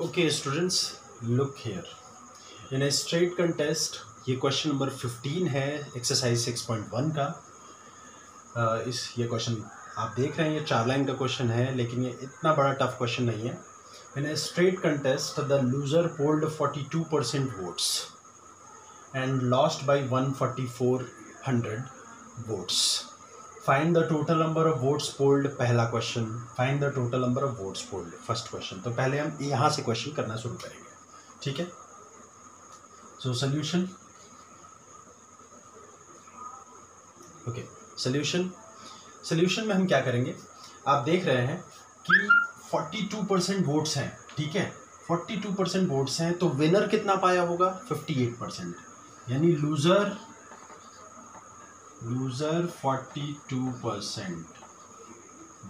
Okay, students, look here. In a straight contest, ये question number 15 है exercise 6.1 का। ये क्वेश्चन आप देख रहे हैं, ये 4 लाइन का क्वेश्चन है, लेकिन ये इतना बड़ा टफ क्वेश्चन नहीं है। In a straight contest the loser polled 42% votes and lost by 14400 votes. Find the total number of votes polled, पहला question. Find the total number of votes polled, first question. तो पहले हम यहाँ से question करना शुरू करेंगे, ठीक है। सो सोल्यूशन, ओके, सोल्यूशन में हम क्या करेंगे, आप देख रहे हैं कि 42% वोट्स हैं, ठीक है। 42% वोट्स हैं, तो विनर कितना पाया होगा? 58%, यानी लूजर 42%,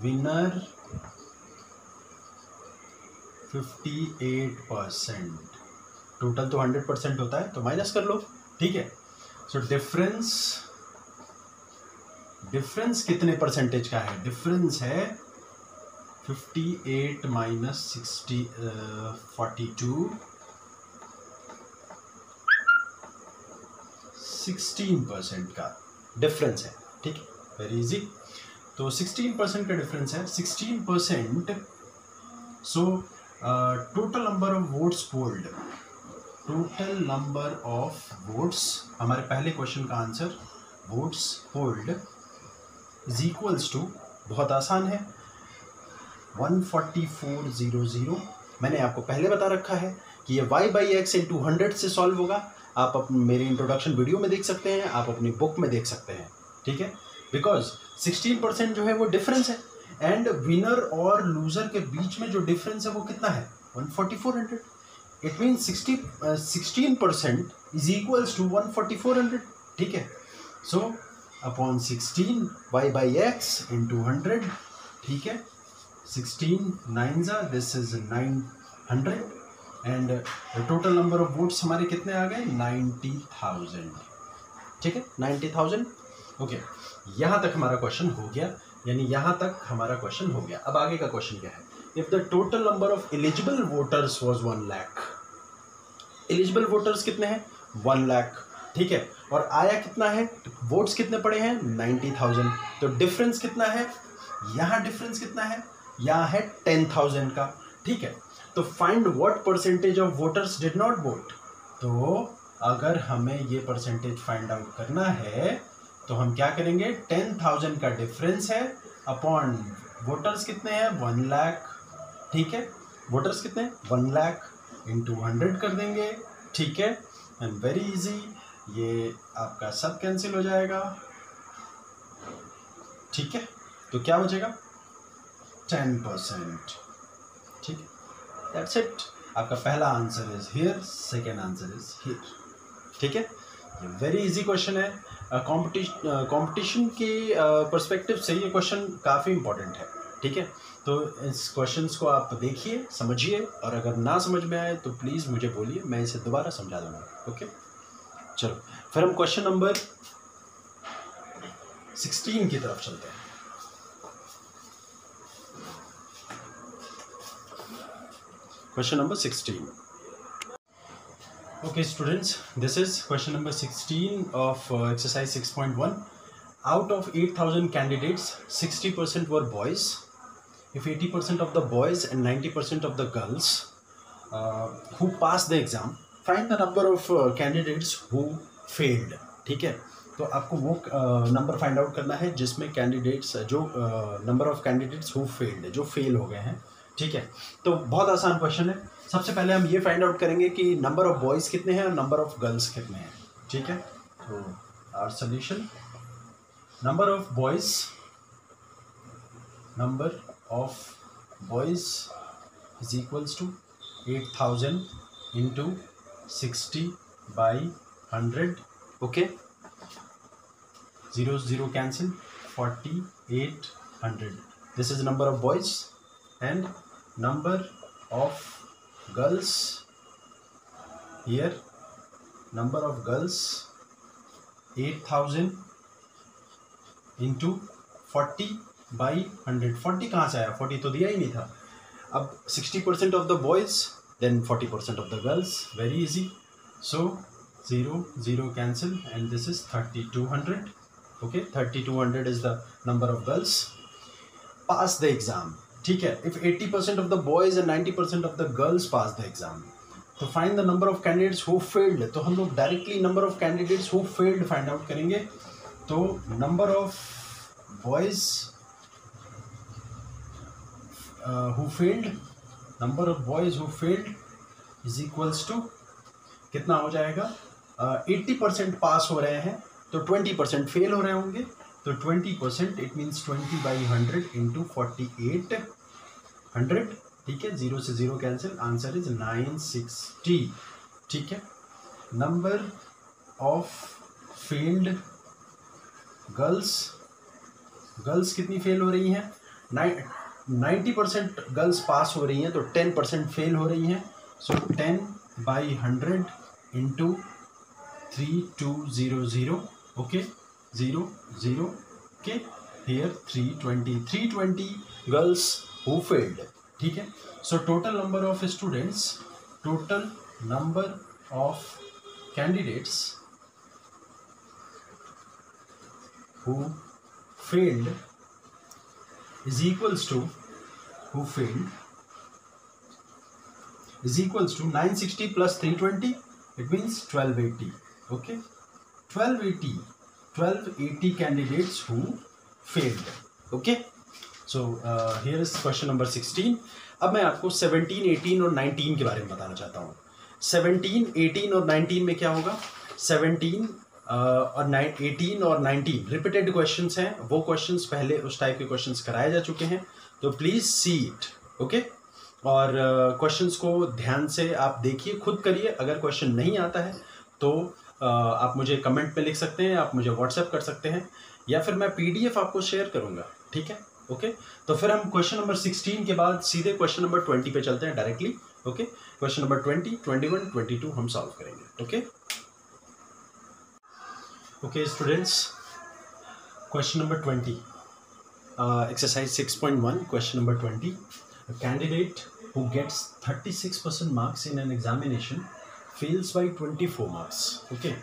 विनर 58%। टोटल तो 100% होता है, तो माइनस कर लो, ठीक है। सो डिफरेंस कितने परसेंटेज का है? डिफरेंस है 58 माइनस 42, 16% का डिफरेंस है, ठीक है, वेरी इजी। तो 16% का डिफरेंस है, 16%। So total number of votes polled, total number of votes, हमारे पहले क्वेश्चन का answer votes polled is equals to, बहुत आसान है, 14400। मैंने आपको पहले बता रखा है कि ये y बाई एक्स इंटू 100 से सॉल्व होगा। आप मेरे इंट्रोडक्शन वीडियो में देख सकते हैं, आप अपनी बुक में देख सकते हैं, ठीक है। बिकॉज 16% जो है वो डिफरेंस है, एंड विनर और लूजर के बीच में जो डिफरेंस है वो कितना है? 14400। It mean 16% is equals to 14400, ठीक है। So upon 16 y by x into 100, ठीक है। 16 9 this is 900, and total number of votes हमारे कितने आ गए? 90,000, ठीक है, 90,000। ओके, यहाँ तक हमारा क्वेश्चन हो गया, यानी यहाँ तक हमारा क्वेश्चन हो गया। अब आगे का क्वेश्चन क्या है? If the total number of eligible voters was 1 lakh, eligible voters कितने हैं? 1 लाख, ठीक है। और आया कितना है? वोट्स कितने पड़े हैं? 90,000। तो डिफरेंस कितना है? यहाँ डिफरेंस कितना है? यहाँ है 10,000 का, ठीक है। तो find what percentage of voters did not vote. तो अगर हमें ये परसेंटेज फाइंड आउट करना है तो हम क्या करेंगे? 10,000 का डिफरेंस है अपॉन वोटर्स कितने हैं? 1 लाख, ठीक है। वोटर्स कितने हैं? 1 लाख इंटू 100 कर देंगे, ठीक है। एंड वेरी इजी, ये आपका सब कैंसिल हो जाएगा, ठीक है। तो क्या बचेगा? 10%, ठीक है। That's it. आपका पहला answer is here, second answer is here, ठीक है। ये वेरी इजी क्वेश्चन है। कंपटीशन के पर्सपेक्टिव से ये क्वेश्चन काफ़ी इंपॉर्टेंट है, ठीक है। तो इस क्वेश्चंस को आप देखिए, समझिए, और अगर ना समझ में आए तो प्लीज़ मुझे बोलिए, मैं इसे दोबारा समझा दूंगा, ओके। चलो फिर हम क्वेश्चन नंबर 16 की तरफ चलते हैं। Question number 16. Okay, students, this is question number 16 of exercise 6.1. Out of 8,000 candidates, 60% were boys. If 80% of the boys and 90% of the girls who passed the exam, find the number of candidates who failed. ठीक है, तो आपको वो number find out करना है जिसमें candidates, जो number of candidates who failed, जो फेल हो गए हैं, ठीक है। तो बहुत आसान क्वेश्चन है। सबसे पहले हम ये फाइंड आउट करेंगे कि नंबर ऑफ बॉयज़ कितने हैं और नंबर ऑफ गर्ल्स कितने हैं, ठीक है। तो our solution, number of boys is equals to 8,000 into 60 by 100, okay. 0 0 cancel, 4800। This is number of boys, and number of girls here, number of girls 8,000 into 40 by 100। 40 कहाँ से आया? 40 तो दिया ही नहीं था। अब 60% of the boys then 40% of the girls, very easy. So 0 0 cancel and this is 3200. Okay, 3200 is the number of girls. Pass the exam. ठीक है, if 80% of the boys and 90% of the girls pass the exam, तो find the number of candidates who failed. तो हम लोग directly number of candidates who failed find out करेंगे. तो number of boys who failed, number of boys who failed is equals to कितना हो जाएगा? 80% पास हो रहे हैं तो 20% फेल हो रहे होंगे, तो 20% इट मीन्स 20/100 इंटू 4800. ठीक है, 0 से 0 कैंसिल, आंसर इज 960. ठीक है, नंबर ऑफ फेल्ड गर्ल्स कितनी फेल हो रही हैं? 90% गर्ल्स पास हो रही हैं तो 10% फेल हो रही हैं. सो 10/100 into 3200. Okay, 0 0. Okay, here 320 girls who failed. ठीक है, सो total number of students, total number of candidates who failed is equals to 960 plus 320, it means 1280. Okay, 1280 candidates who failed. Okay, so here is question number 16. अब मैं आपको 17, 18 और 19 के बारे में बताना चाहता हूँ. 17, 18 और 19 में क्या होगा? 17 और 18 और 19 रिपीटेड क्वेश्चंस हैं. वो क्वेश्चंस पहले उस टाइप के क्वेश्चंस कराए जा चुके हैं, तो प्लीज़ सी इट. ओके, और क्वेश्चंस को ध्यान से आप देखिए, खुद करिए. अगर क्वेश्चन नहीं आता है तो आप मुझे कमेंट पे लिख सकते हैं, आप मुझे व्हाट्सएप कर सकते हैं, या फिर मैं PDF आपको शेयर करूँगा. ठीक है, ओके. तो फिर हम क्वेश्चन नंबर 16 के बाद सीधे क्वेश्चन नंबर 20 पे चलते हैं डायरेक्टली. ओके, क्वेश्चन नंबर 20, 21, 22 हम सॉल्व करेंगे. Okay. Okay students, question number 20, exercise 6.1, question number 20. A candidate who gets 36% marks in an examination fails by 24 marks. Okay,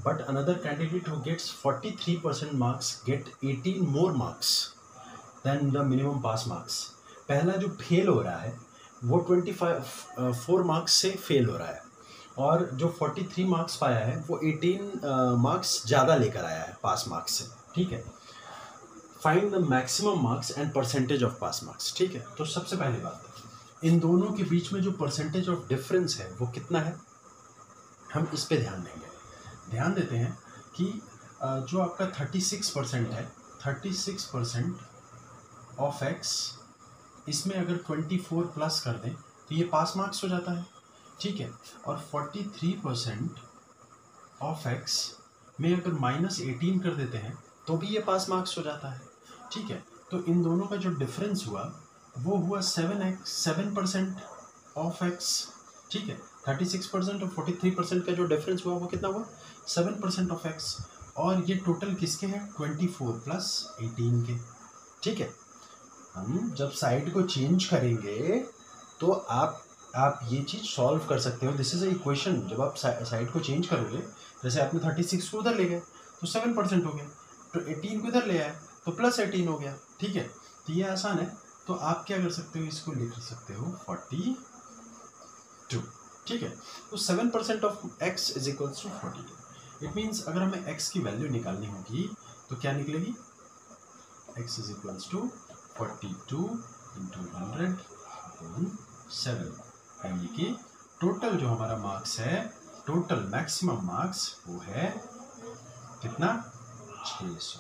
but another candidate who gets 43% marks get 18 more marks than the minimum pass marks. पहला जो fail हो रहा है वो 4 marks से fail हो रहा है, और जो 43 मार्क्स पाया है वो 18 मार्क्स ज़्यादा लेकर आया है पास मार्क्स से. ठीक है, find the maximum marks and percentage of pass marks. ठीक है, तो सबसे पहली बात, इन दोनों के बीच में जो परसेंटेज ऑफ डिफरेंस है वो कितना है, हम इस पे ध्यान देंगे. ध्यान देते हैं कि जो आपका 36% है, 36% ऑफ एक्स, इसमें अगर 24 प्लस कर दें तो ये पास मार्क्स हो जाता है. ठीक है, और 43% ऑफ एक्स में अगर -18 कर देते हैं तो भी ये पास मार्क्स हो जाता है. ठीक है, तो इन दोनों का जो डिफरेंस हुआ वो हुआ 7% ऑफ एक्स. ठीक है, 36% और 43% का जो डिफरेंस हुआ वो कितना हुआ? 7% ऑफ एक्स. और ये टोटल किसके हैं? 24 प्लस 18 के. ठीक है, हम जब साइड को चेंज करेंगे तो आप ये चीज़ सॉल्व कर सकते हो. This is a equation. जब आप साइड को चेंज करोगे, जैसे आपने 36 को उधर ले गए तो 7% हो गया, तो 18 को इधर ले आए तो +18 हो गया. ठीक है, तो ये आसान है. तो आप क्या कर सकते हो, इसको लिख सकते हो 42. ठीक है, तो 7% of x is equals to 42. It means अगर हमें एक्स की वैल्यू निकालनी होगी तो क्या निकलेगी? X is equals to 42 into 100 upon 7. यानी कि टोटल जो हमारा मार्क्स है, टोटल मैक्सिमम मार्क्स वो है कितना? 600.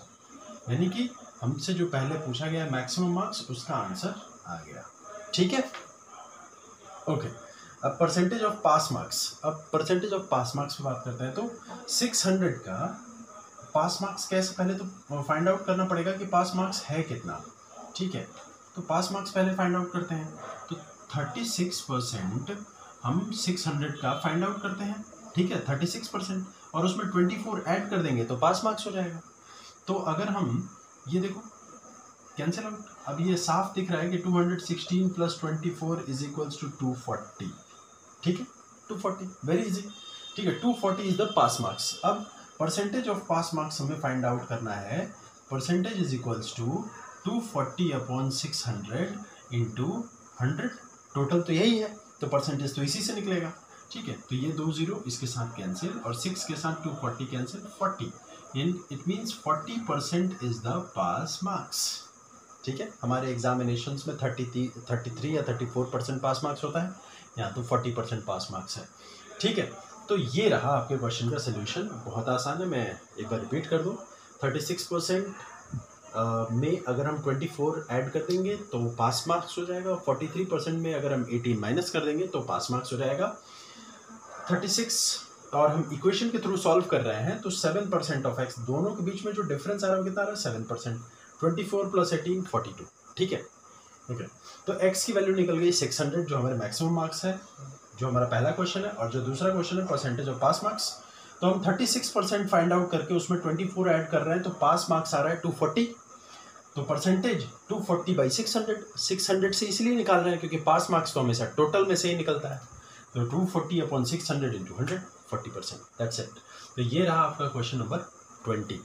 यानी कि हमसे जो पहले पूछा गया मैक्सिमम मार्क्स, उसका आंसर आ गया. ठीक है, ओके. अब परसेंटेज ऑफ पास मार्क्स. अब परसेंटेज ऑफ पास मार्क्स पे बात करते हैं. तो 600 का पास मार्क्स कैसे, पहले तो फाइंड आउट करना पड़ेगा कि पास मार्क्स है कितना. ठीक है, तो पास मार्क्स पहले फाइंड आउट करते हैं. तो 36% हम 600 का फाइंड आउट करते हैं. ठीक है, 36% और उसमें 24 ऐड कर देंगे तो पास मार्क्स हो जाएगा. तो अगर हम ये देखो कैंसिल आउट, अब ये साफ दिख रहा है कि 216 + 24 इज इक्वल्स टू 240, ठीक है, 240, वेरी इजी, ठीक है, 240 इज द पास मार्क्स। अब परसेंटेज ऑफ पास मार्क्स हमें फाइंड आउट करना है, percentage is equals to 240/600 into 100, total तो यही है तो परसेंटेज तो इसी से निकलेगा, ठीक है। तो ये 2 0 इसके साथ कैंसिल और 6 के साथ 240 cancel, 40, it means 40% is the pass marks, ठीक है। हमारे एग्जामिनेशंस में 33 या 34% पास मार्क्स होता है, यहाँ तो 40% पास मार्क्स है, ठीक है। तो ये रहा आपके क्वेश्चन का सोल्यूशन, बहुत आसान है, मैं एक बार रिपीट कर दूँ। 36% में अगर हम 24 ऐड कर देंगे तो पास मार्क्स हो जाएगा, 43% में अगर हम 18 माइनस कर देंगे तो पास मार्क्स हो जाएगा। 36 और हम इक्वेशन के थ्रू सॉल्व कर रहे हैं तो 7% ऑफ x, दोनों के बीच में जो डिफरेंस आ रहा है वो कितना आ रहा है, 7%, 24 + 18 42, ठीक है, ओके। तो x की वैल्यू निकल गई 600 जो हमारे मैक्सिमम मार्क्स है, जो हमारा पहला क्वेश्चन है। और जो दूसरा क्वेश्चन है परसेंटेज ऑफ पास मार्क्स, तो हम 36% फाइंड आउट करके उसमें 24 ऐड कर रहे हैं तो पास मार्क्स आ रहा है 240, तो परसेंटेज 240/600, 600 से इसलिए निकाल रहे हैं क्योंकि पास मार्क्स तो हमेशा टोटल में से ही निकलता है, तो 240/600 इंटू 100, 40%, दैट्स इट। तो ये रहा आपका क्वेश्चन नंबर 20।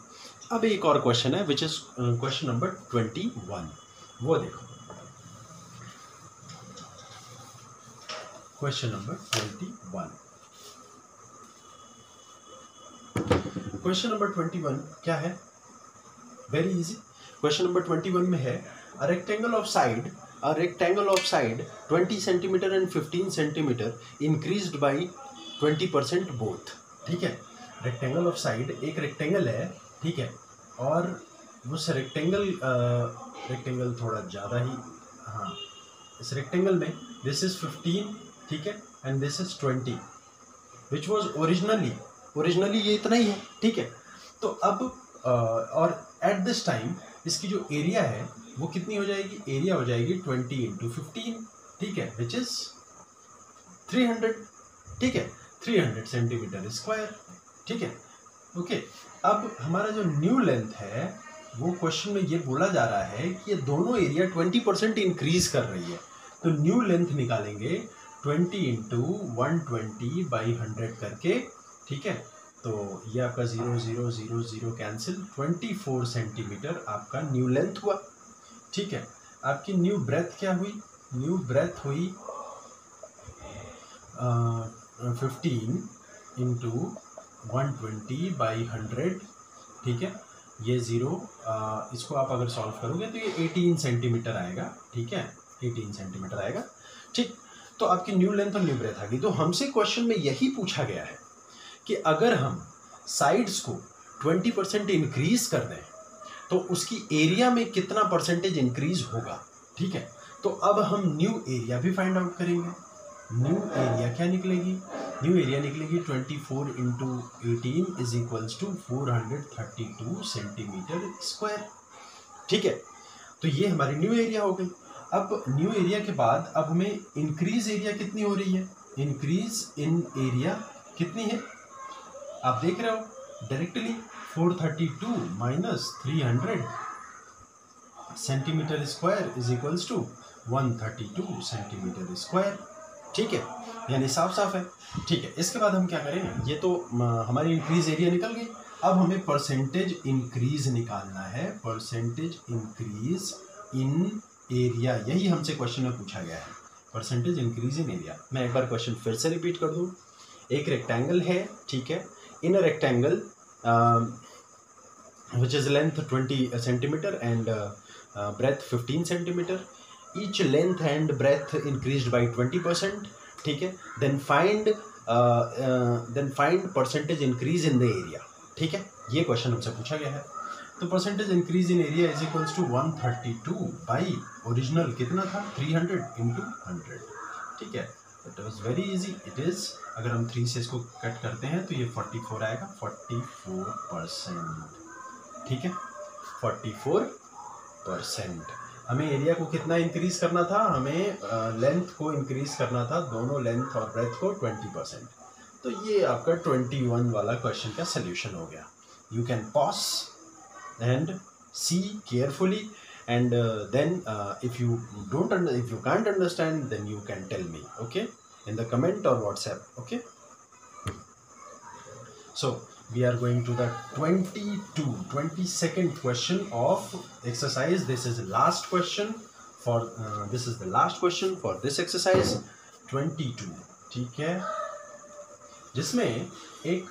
अब एक और क्वेश्चन है विच इज क्वेश्चन नंबर 21, वो देखो, क्वेश्चन नंबर 21। क्वेश्चन नंबर 21 क्या है, वेरी इजी। क्वेश्चन नंबर 21 में है a rectangle of side 20 centimetre and 15 centimetre increased by 20% both, ठीक है। रेक्टेंगल ऑफ साइड, एक रेक्टेंगल है, ठीक है, और उस रेक्टेंगल थोड़ा ज़्यादा ही, हाँ, इस रेक्टेंगल में दिस इज 15, ठीक है, and this is 20 which was originally ये इतना ही है, ठीक है। तो अब और एट दिस टाइम इसकी जो एरिया है वो कितनी हो जाएगी, एरिया हो जाएगी 20 × 15, ठीक है, विच इज 300, ठीक है, 300 सेंटीमीटर स्क्वायर, ठीक है, ओके। अब हमारा जो न्यू लेंथ है वो क्वेश्चन में ये बोला जा रहा है कि ये दोनों एरिया 20% इंक्रीज कर रही है, तो न्यू लेंथ निकालेंगे 20 × 120/100 करके, ठीक है। तो ये आपका 0 0 0 0 कैंसिल, 24 सेंटीमीटर आपका न्यू लेंथ हुआ, ठीक है। आपकी न्यू ब्रेथ क्या हुई, न्यू ब्रेथ हुई 15 × 120/100, ठीक है। ये 0, इसको आप अगर सॉल्व करोगे तो ये 18 सेंटीमीटर आएगा, ठीक है, 18 सेंटीमीटर आएगा, ठीक। तो आपकी न्यू लेंथ और न्यू ब्रेथ आ गई। तो हमसे क्वेश्चन में यही पूछा गया है कि अगर हम साइड्स को 20% इंक्रीज कर दें तो उसकी एरिया में कितना परसेंटेज इंक्रीज होगा, ठीक है। तो अब हम न्यू एरिया भी फाइंड आउट करेंगे। न्यू एरिया क्या निकलेगी, न्यू एरिया निकलेगी 24 × 18 is equals to 432 centimetre square, ठीक है। तो ये हमारी न्यू एरिया हो गई। अब न्यू एरिया के बाद अब हमें इंक्रीज एरिया कितनी हो रही है, इंक्रीज इन एरिया कितनी है, आप देख रहे हो directly 432 minus 300 centimetre square is equals to 132 centimetre square, ठीक है, यानी साफ साफ है, ठीक है। इसके बाद हम क्या करें, ये तो हमारी इंक्रीज एरिया निकल गई, अब हमें परसेंटेज इंक्रीज निकालना है, परसेंटेज इंक्रीज इन एरिया, यही हमसे क्वेश्चन में पूछा गया है, परसेंटेज इंक्रीज इन एरिया। मैं एक बार क्वेश्चन फिर से रिपीट कर दूं, एक रेक्टेंगल है, ठीक है, in a rectangle which is length 20 centimeter and breadth 15 centimeter, each length and breadth increased by 20%, ठीक है। then find percentage increase in the area, ठीक है, ये क्वेश्चन हमसे पूछा गया है। तो percentage increase in area is equals to 132 by original कितना था 300 × 100, ठीक है। It was very easy, it is, अगर हम 3 से इसको कट करते हैं तो ये 44 आएगा, 44%, ठीक है, 44%। हमें एरिया को कितना इंक्रीज करना था, हमें लेंथ को इंक्रीज करना था, दोनों लेंथ और ब्रेथ को 20%। तो ये आपका 21 वाला क्वेश्चन का सोल्यूशन हो गया। You can pause and see carefully and then if you can't understand, then you can tell me, okay, in the comment or WhatsApp, okay. So we are going to the 22nd question of exercise. This is the last question for this exercise 22, ठीक है, जिसमें एक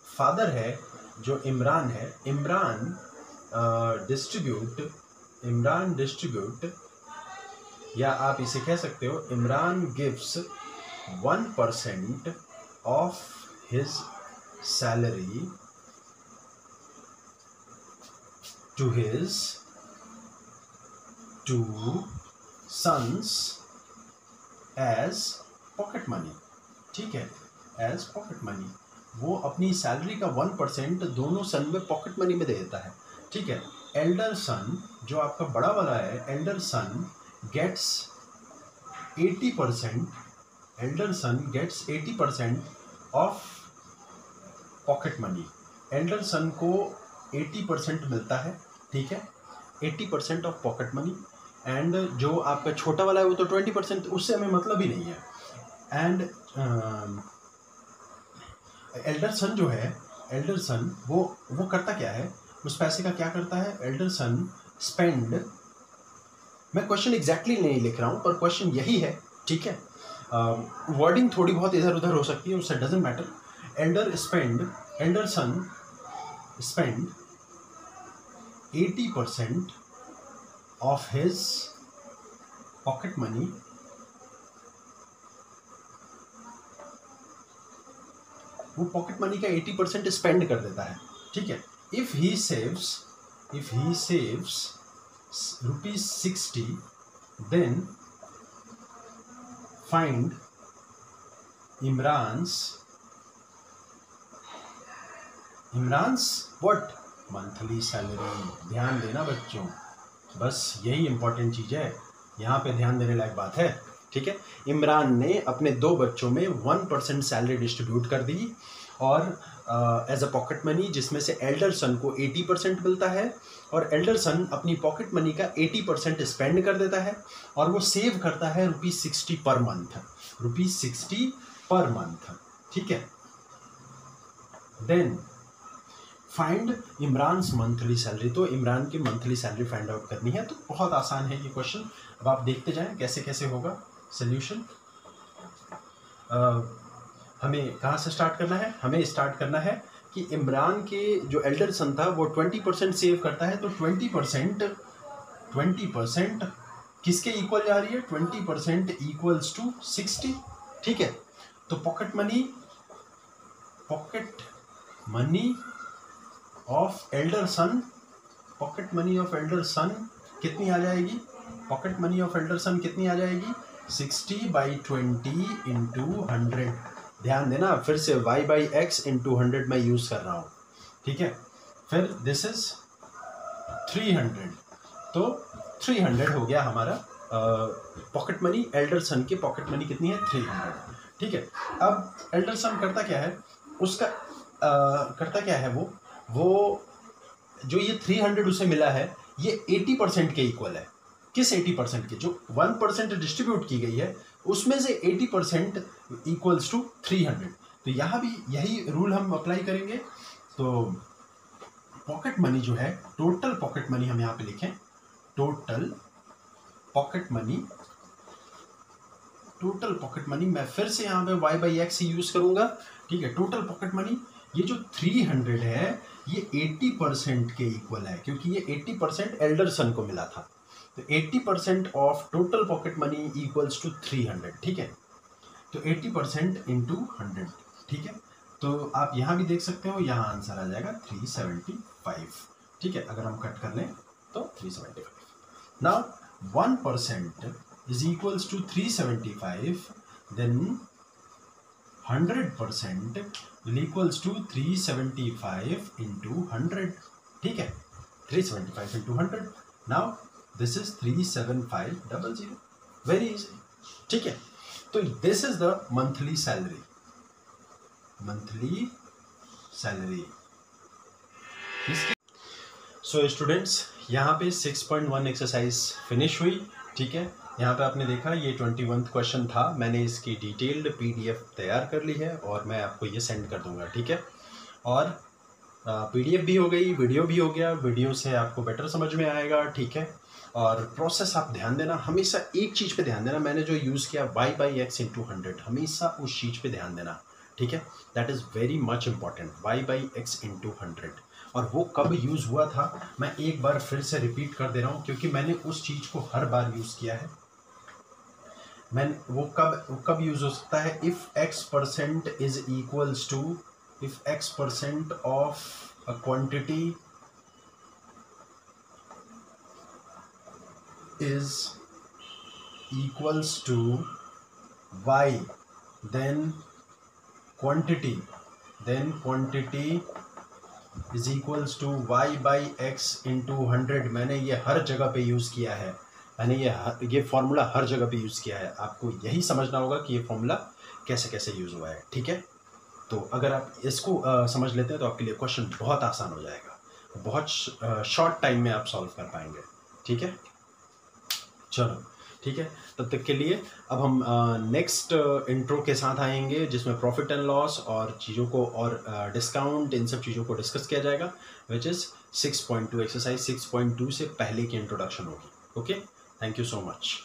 father है जो इमरान है. Imran distribute या आप इसे कह सकते हो Imran gives 1% of his salary to his 2 sons as pocket money, ठीक है, एज पॉकेट मनी. वो अपनी सैलरी का 1% दोनों सन में पॉकेट मनी में दे देता है, ठीक है. एल्डर सन जो आपका बड़ा वाला है, elder son gets 80% of pocket money. Elder son को 80% मिलता है, ठीक है, 80% ऑफ पॉकेट मनी. एंड जो आपका छोटा वाला है वो तो 20%, उससे हमें मतलब ही नहीं है. एंड एल्डर सन जो है, एल्डर सन वो करता क्या है, उस पैसे का क्या करता है. एल्डर सन स्पेंड, मैं क्वेश्चन एग्जैक्टली नहीं लिख रहा हूँ पर क्वेश्चन यही है, ठीक है. वर्डिंग थोड़ी बहुत इधर उधर हो सकती है, उससे doesn't matter. Elder son spend 80% of his pocket money वो पॉकेट मनी का 80% स्पेंड कर देता है, ठीक है. If he saves ₹60, then find Imran's what monthly salary. ध्यान देना बच्चों, बस यही इंपॉर्टेंट चीज है, यहाँ पे ध्यान देने लायक बात है, ठीक है. इमरान ने अपने 2 बच्चों में 1% सैलरी डिस्ट्रीब्यूट कर दी और एज अ पॉकेट मनी, जिसमें से एल्डर सन को 80% मिलता है और एल्डर सन अपनी पॉकेट मनी का 80% स्पेंड कर देता है और वो सेव करता है ₹60 पर मंथ, ठीक है. Then find Imran's monthly salary. तो इमरान की मंथली सैलरी फाइंड आउट करनी है. तो बहुत आसान है ये क्वेश्चन. अब आप देखते जाएं कैसे कैसे होगा सोल्यूशन. हमें कहाँ से स्टार्ट करना है, हमें स्टार्ट करना है कि इमरान के जो एल्डर सन था वो 20% सेव करता है. तो 20% किसके इक्वल जा रही है, 20% इक्वल्स टू 60, ठीक है. तो pocket money of elder son कितनी आ जाएगी, pocket money of elder son कितनी आ जाएगी, 60/20 इंटू 100. ध्यान देना, फिर से y/x इंटू 100 मैं यूज कर रहा हूँ, ठीक है. फिर दिस इज 300. तो 300 हो गया हमारा पॉकेट मनी. एल्डर सन की पॉकेट मनी कितनी है, 300, ठीक है. अब एल्डर सन करता क्या है, उसका करता क्या है, वो जो ये 300 उसे मिला है ये 80% के इक्वल है. किस 80% के, जो 1% डिस्ट्रीब्यूट की गई है उसमें से 80% इक्वल्स टू 300. तो यहाँ भी यही रूल हम अप्लाई करेंगे. तो पॉकेट मनी जो है, टोटल पॉकेट मनी हम यहाँ पे लिखें, टोटल पॉकेट मनी मैं फिर से यहाँ पे y/x ही यूज करूंगा, ठीक है. टोटल पॉकेट मनी, ये जो 300 है ये 80% के इक्वल है, क्योंकि ये 80% एल्डर सन को मिला था. तो 80% of total pocket money equals to 300, ठीक है. तो 80% इंटू 100, ठीक है. तो आप यहाँ भी देख सकते हो, यहाँ आंसर आ जाएगा 375, ठीक है. अगर हम कट कर लें तो 375. Now 1% is equals to 375, then 100% will equals to 375 into 100, ठीक है. 375 into 100. Now this is 37500. Very easy, ठीक है. तो this is the monthly salary. So students, यहाँ पे 6.1 एक्सरसाइज फिनिश हुई। ठीक है, यहाँ पे आपने देखा ये 21th क्वेश्चन था। मैंने इसकी डिटेल्ड PDF तैयार कर ली है और मैं आपको ये सेंड कर दूंगा। ठीक है, और PDF भी हो गई, वीडियो भी हो गया। वीडियो से आपको बेटर समझ में आएगा। ठीक है, और प्रोसेस आप ध्यान देना, हमेशा एक चीज़ पे ध्यान देना। मैंने जो यूज़ किया y/x × 100, हमेशा उस चीज़ पे ध्यान देना। ठीक है, that is very much important, y/x × 100। और वो कब यूज़ हुआ था मैं एक बार फिर से रिपीट कर दे रहा हूँ, क्योंकि मैंने उस चीज़ को हर बार यूज़ किया है। मैंने वो कब यूज़ हो सकता है, if x% is equals to, if x% of a quantity is equals to y, then quantity is equals to y/x × 100। मैंने ये हर जगह पे यूज़ किया है, मैंने ये फॉर्मूला हर जगह पे यूज़ किया है। आपको यही समझना होगा कि ये फॉर्मूला कैसे कैसे यूज़ हुआ है। ठीक है, तो अगर आप इसको समझ लेते हैं तो आपके लिए क्वेश्चन बहुत आसान हो जाएगा, बहुत शॉर्ट टाइम में आप सॉल्व कर पाएंगे। ठीक है, चलो ठीक है, तब तक के लिए अब हम नेक्स्ट इंट्रो के साथ आएंगे, जिसमें प्रॉफिट एंड लॉस और चीज़ों को और डिस्काउंट, इन सब चीज़ों को डिस्कस किया जाएगा, विच इज़ 6.2 एक्सरसाइज 6.2 से पहले की इंट्रोडक्शन होगी। Okay, thank you so much.